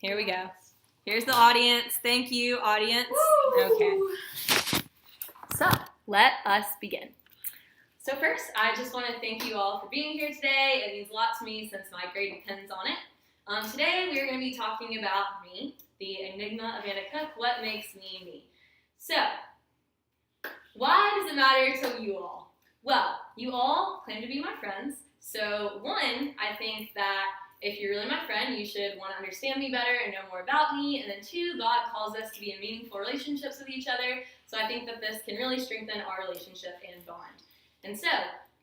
Here we go. Here's the audience. Thank you, audience. Woo! Okay. So, let us begin. So first, I just want to thank you all for being here today. It means a lot to me since my grade depends on it. Today, we are going to be talking about me, the enigma of Anna Cook, what makes me me. So, why does it matter to you all? Well, you all claim to be my friends. So one, I think that if you're really my friend, you should want to understand me better and know more about me. And then two, God calls us to be in meaningful relationships with each other. So I think that this can really strengthen our relationship and bond. And so,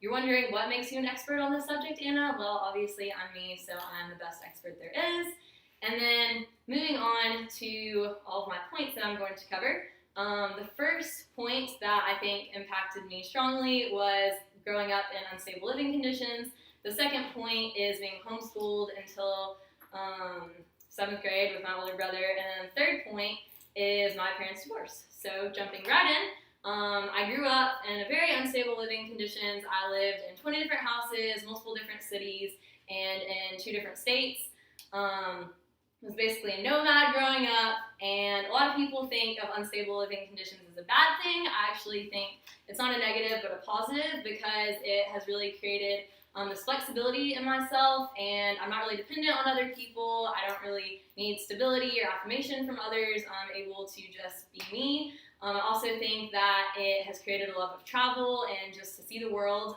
you're wondering what makes you an expert on this subject, Anna? Well, obviously I'm me, so I'm the best expert there is. And then moving on to all of my points that I'm going to cover. The first point that I think impacted me strongly was growing up in unstable living conditions. The second point is being homeschooled until 7th grade with my older brother. And the third point is my parents' divorce. So jumping right in, I grew up in a very unstable living conditions. I lived in 20 different houses, multiple different cities, and in 2 different states. Was basically a nomad growing up, and a lot of people think of unstable living conditions as a bad thing. I actually think it's not a negative but a positive because it has really created this flexibility in myself, and I'm not really dependent on other people. I don't really need stability or affirmation from others. I'm able to just be me. I also think that it has created a love of travel and just to see the world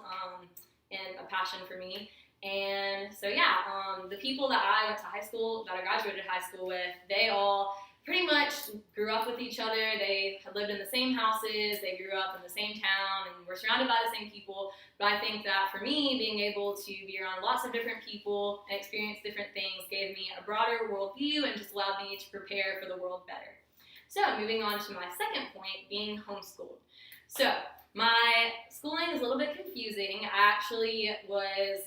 and a passion for me. And so yeah, the people that I went to high school, that I graduated high school with, they all pretty much grew up with each other. They had lived in the same houses, they grew up in the same town, and were surrounded by the same people. But I think that for me, being able to be around lots of different people and experience different things gave me a broader worldview and just allowed me to prepare for the world better. So moving on to my second point, being homeschooled. So my schooling is a little bit confusing. I actually was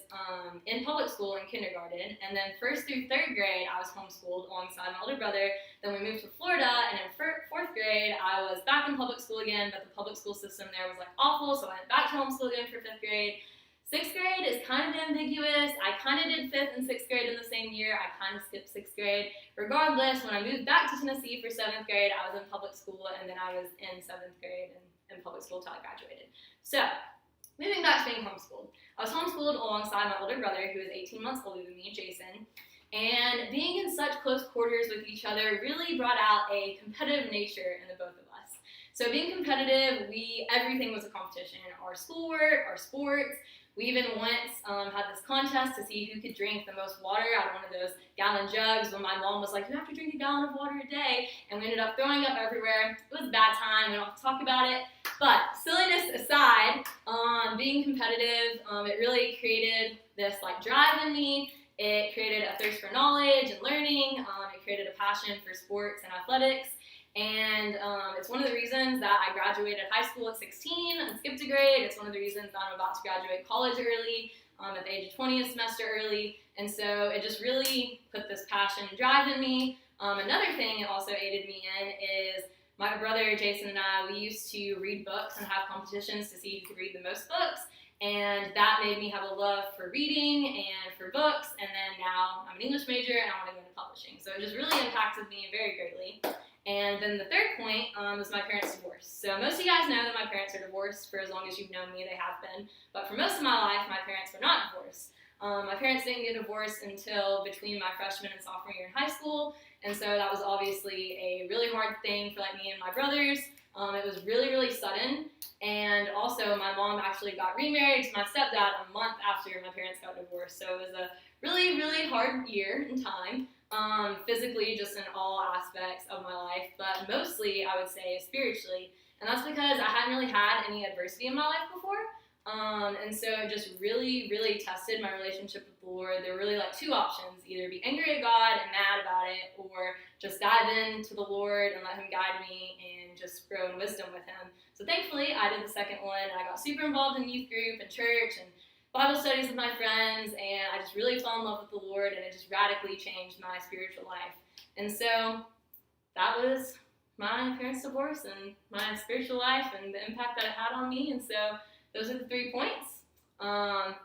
in public school in kindergarten, and then 1st through 3rd grade I was homeschooled alongside my older brother. Then we moved to Florida, and in 4th grade I was back in public school again, but the public school system there was like awful, so I went back to homeschool again for 5th grade. 6th grade is kind of ambiguous. I kind of did 5th and 6th grade in the same year. I kind of skipped 6th grade. Regardless, when I moved back to Tennessee for 7th grade, I was in public school, and then I was in 7th grade and in public school until I graduated. So, moving back to being homeschooled. I was homeschooled alongside my older brother, who is 18 months older than me, Jason. And being in such close quarters with each other really brought out a competitive nature in the both of us. So being competitive, everything was a competition. Our schoolwork, our sports. We even once had this contest to see who could drink the most water out of one of those gallon jugs when my mom was like, you have to drink a gallon of water a day, and we ended up throwing up everywhere. It was a bad time, we don't have to talk about it. But silliness aside, being competitive, it really created this like drive in me. It created a thirst for knowledge and learning. It created a passion for sports and athletics. And it's one of the reasons that I graduated high school at 16 and skipped a grade. It's one of the reasons that I'm about to graduate college early, at the age of 20, a semester early. And so it just really put this passion and drive in me. Another thing it also aided me in is my brother Jason and I, we used to read books and have competitions to see who could read the most books. And that made me have a love for reading and for books. And then now I'm an English major and I want to go into publishing. So it just really impacted me very greatly. And then the third point was my parents' divorce. So most of you guys know that my parents are divorced. For as long as you've known me, they have been. But for most of my life, my parents were not divorced. My parents didn't get divorced until between my freshman and sophomore year in high school. And so that was obviously a really hard thing for like me and my brothers. It was really, really sudden. And also my mom actually got remarried to my stepdad a month after my parents got divorced. So it was a really, really hard year in time. Physically, just in all aspects of my life, but mostly I would say spiritually. And that's because I hadn't really had any adversity in my life before. And so it just really, really tested my relationship with the Lord. There were really like 2 options: either be angry at God and mad about it, or just dive into the Lord and let Him guide me and just grow in wisdom with Him. So thankfully, I did the second one, and I got super involved in youth group and church and Bible studies with my friends, and I just really fell in love with the Lord, and it just radically changed my spiritual life. And so that was my parents' divorce and my spiritual life and the impact that it had on me. And so those are the 3 points.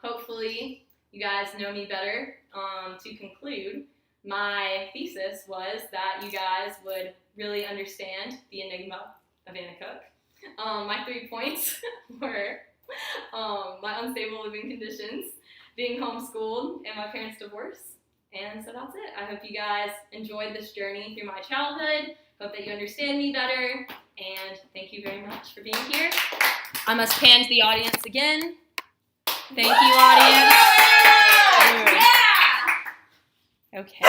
Hopefully you guys know me better. To conclude, my thesis was that you guys would really understand the enigma of Anna Cook. My 3 points were my unstable living conditions, being homeschooled, and my parents' divorce. And so that's it. I hope you guys enjoyed this journey through my childhood. Hope that you understand me better. And thank you very much for being here. I must pan to the audience again. Thank you, audience. Yeah! Okay.